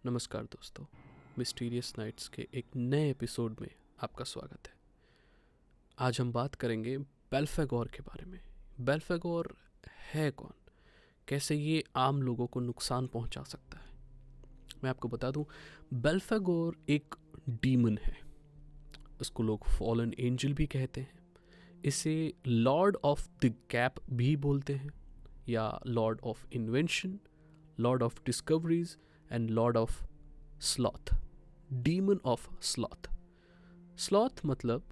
नमस्कार दोस्तों, mysterious nights के एक नए एपिसोड में आपका स्वागत है। आज हम बात करेंगे बेल्फेगोर के बारे में। बेल्फेगोर है कौन, कैसे ये आम लोगों को नुकसान पहुंचा सकता है। मैं आपको बता दूं, बेल्फेगोर एक डीमन है। इसको लोग फॉलन एंजल भी कहते हैं। इसे लॉर्ड ऑफ द गैप भी बोलते हैं, या Lord of invention, Lord of discoveries and Lord of sloth, demon of sloth. Sloth मतलब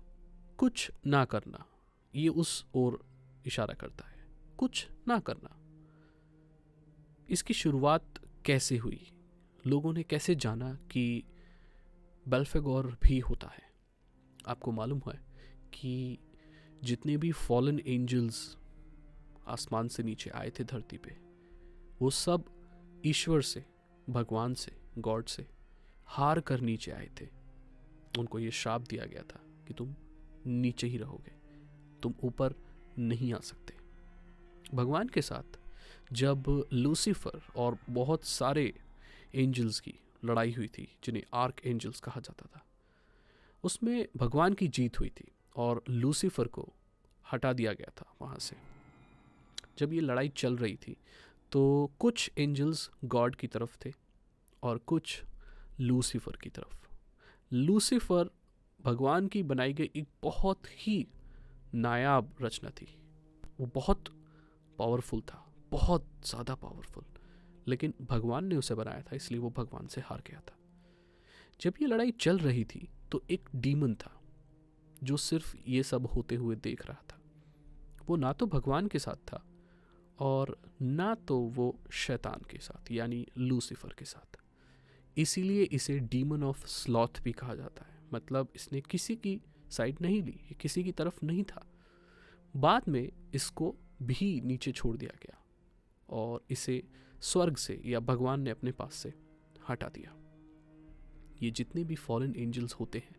कुछ ना करना, ये उस ओर इशारा करता है, कुछ ना करना। इसकी शुरुआत कैसे हुई, लोगों ने कैसे जाना कि बेल्फेगोर भी होता है। आपको मालूम है कि जितने भी फॉलन एंजल्स आसमान से नीचे आए थे धरती पे, वो सब ईश्वर से, भगवान से, गॉड से हार कर नीचे आए थे। उनको ये श्राप दिया गया था कि तुम नीचे ही रहोगे, तुम ऊपर नहीं आ सकते। भगवान के साथ जब लूसीफर और बहुत सारे एंजल्स की लड़ाई हुई थी, जिन्हें आर्क एंजल्स कहा जाता था, उसमें भगवान की जीत हुई थी और लूसीफर को हटा दिया गया था वहाँ से। जब ये लड़ाई चल रही थी तो कुछ एंजल्स गॉड की तरफ थे और कुछ लूसीफर की तरफ। लूसीफर भगवान की बनाई गई एक बहुत ही नायाब रचना थी। वो बहुत पावरफुल था, बहुत ज़्यादा पावरफुल, लेकिन भगवान ने उसे बनाया था, इसलिए वो भगवान से हार गया था। जब ये लड़ाई चल रही थी तो एक डीमन था जो सिर्फ ये सब होते हुए देख रहा था। वो ना तो भगवान के साथ था और ना तो वो शैतान के साथ यानी लूसीफर के साथ। इसीलिए इसे डीमन ऑफ स्लॉथ भी कहा जाता है। मतलब इसने किसी की साइड नहीं ली, ये किसी की तरफ नहीं था। बाद में इसको भी नीचे छोड़ दिया गया और इसे स्वर्ग से या भगवान ने अपने पास से हटा दिया। ये जितने भी फॉलन एंजल्स होते हैं,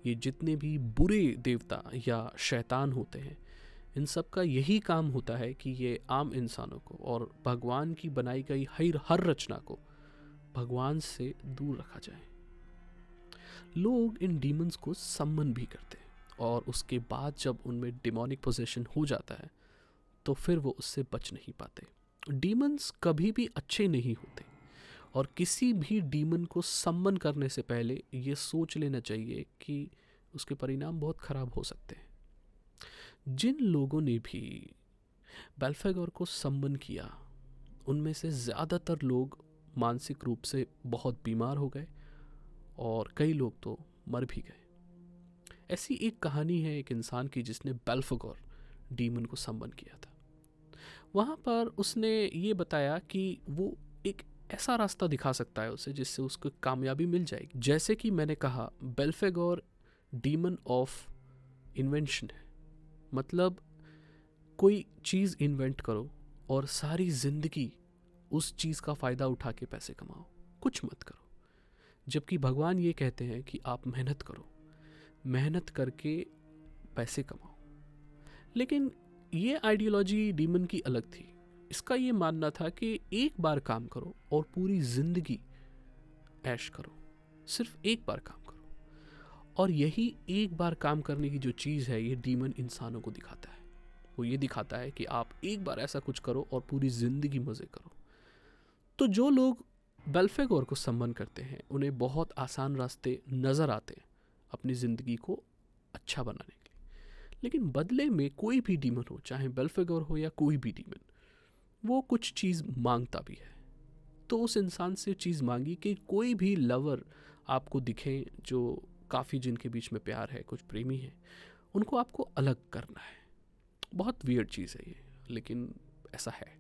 ये जितने भी बुरे देवता या शैतान होते हैं, इन सब का यही काम होता है कि ये आम इंसानों को और भगवान की बनाई गई हर रचना को भगवान से दूर रखा जाए। लोग इन डीमंस को सम्मन भी करते हैं और उसके बाद जब उनमें डिमोनिक पोजेशन हो जाता है तो फिर वो उससे बच नहीं पाते। डीमंस कभी भी अच्छे नहीं होते और किसी भी डीमन को सम्मन करने से पहले ये सोच लेना चाहिए कि उसके परिणाम बहुत खराब हो सकते हैं। जिन लोगों ने भी बेल्फेगोर को सम्मन किया, उनमें से ज़्यादातर लोग मानसिक रूप से बहुत बीमार हो गए और कई लोग तो मर भी गए। ऐसी एक कहानी है एक इंसान की जिसने बेल्फेगोर डीमन को सम्मन किया था। वहाँ पर उसने ये बताया कि वो एक ऐसा रास्ता दिखा सकता है उसे जिससे उसको कामयाबी मिल जाएगी। जैसे कि मैंने कहा, बेल्फेगोर डीमन ऑफ इन्वेंशन है। मतलब कोई चीज़ इन्वेंट करो और सारी ज़िंदगी उस चीज़ का फ़ायदा उठा के पैसे कमाओ, कुछ मत करो। जबकि भगवान ये कहते हैं कि आप मेहनत करो, मेहनत करके पैसे कमाओ। लेकिन ये आइडियोलॉजी डीमन की अलग थी। इसका ये मानना था कि एक बार काम करो और पूरी ज़िंदगी ऐश करो, सिर्फ एक बार काम करो। और यही एक बार काम करने की जो चीज़ है, ये डीमन इंसानों को दिखाता है। वो ये दिखाता है कि आप एक बार ऐसा कुछ करो और पूरी ज़िंदगी मज़े करो। तो जो लोग बेल्फेगोर को सम्मान करते हैं, उन्हें बहुत आसान रास्ते नज़र आते हैं अपनी ज़िंदगी को अच्छा बनाने के लिए। लेकिन बदले में कोई भी डीमन हो, चाहे बेल्फेगोर हो या कोई भी डीमन, वो कुछ चीज़ मांगता भी है। तो उस इंसान से चीज़ मांगी कि कोई भी लवर आपको दिखे, जो काफ़ी जिनके बीच में प्यार है, कुछ प्रेमी है, उनको आपको अलग करना है। बहुत वियर्ड चीज़ है ये, लेकिन ऐसा है।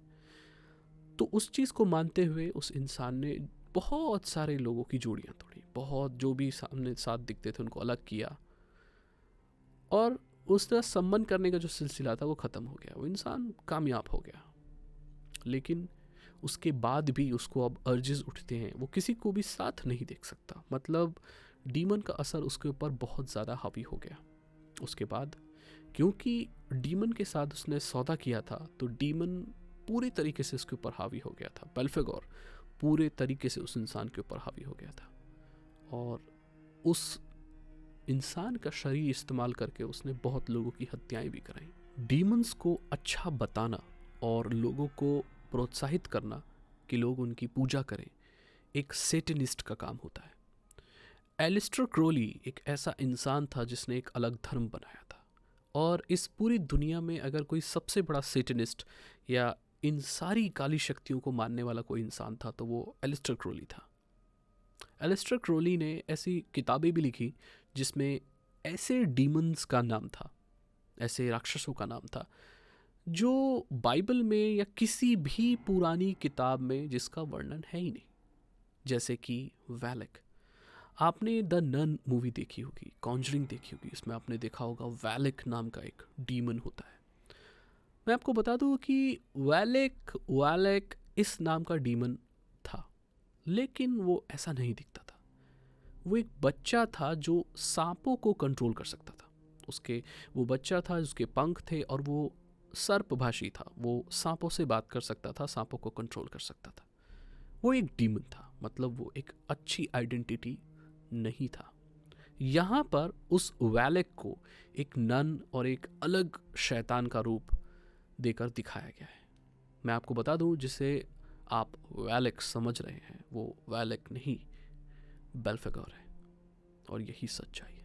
तो उस चीज़ को मानते हुए उस इंसान ने बहुत सारे लोगों की जोड़ियाँ तोड़ी, बहुत जो भी सामने साथ दिखते थे उनको अलग किया, और उस तरह सम्मान करने का जो सिलसिला था वो ख़त्म हो गया। वो इंसान कामयाब हो गया। लेकिन उसके बाद भी उसको अब अर्जेस उठते हैं, वो किसी को भी साथ नहीं देख सकता। मतलब डीमन का असर उसके ऊपर बहुत ज़्यादा हावी हो गया उसके बाद, क्योंकि डीमन के साथ उसने सौदा किया था, तो डीमन पूरी तरीके से उसके ऊपर हावी हो गया था। बेल्फेगोर पूरे तरीके से उस इंसान के ऊपर हावी हो गया था और उस इंसान का शरीर इस्तेमाल करके उसने बहुत लोगों की हत्याएं भी कराई। डीमंस को अच्छा बताना और लोगों को प्रोत्साहित करना कि लोग उनकी पूजा करें एक सेटनिस्ट का काम होता है। एलिस्टर क्रोली एक ऐसा इंसान था जिसने एक अलग धर्म बनाया था और इस पूरी दुनिया में अगर कोई सबसे बड़ा सेटनिस्ट या इन सारी काली शक्तियों को मानने वाला कोई इंसान था तो वो एलिस्टर क्रोली था। एलिस्टर क्रोली ने ऐसी किताबें भी लिखी जिसमें ऐसे डीमंस का नाम था, ऐसे राक्षसों का नाम था जो बाइबल में या किसी भी पुरानी किताब में जिसका वर्णन है ही नहीं। जैसे कि वैलेक, आपने द नन मूवी देखी होगी, कॉन्जरिंग देखी होगी, इसमें आपने देखा होगा वैलेक नाम का एक डीमन होता है। मैं आपको बता दूं कि वैलेक इस नाम का डीमन था, लेकिन वो ऐसा नहीं दिखता था। वो एक बच्चा था जो सांपों को कंट्रोल कर सकता था। वो बच्चा था जिसके पंख थे और वो सर्पभाषी था, वो सांपों से बात कर सकता था, सांपों को कंट्रोल कर सकता था। वो एक डीमन था, मतलब वो एक अच्छी आइडेंटिटी नहीं था। यहाँ पर उस वैलेक को एक नन और एक अलग शैतान का रूप देकर दिखाया गया है। मैं आपको बता दूं, जिसे आप वैलेक समझ रहे हैं वो वैलेक नहीं बेल्फेगोर है और यही सच्चाई है।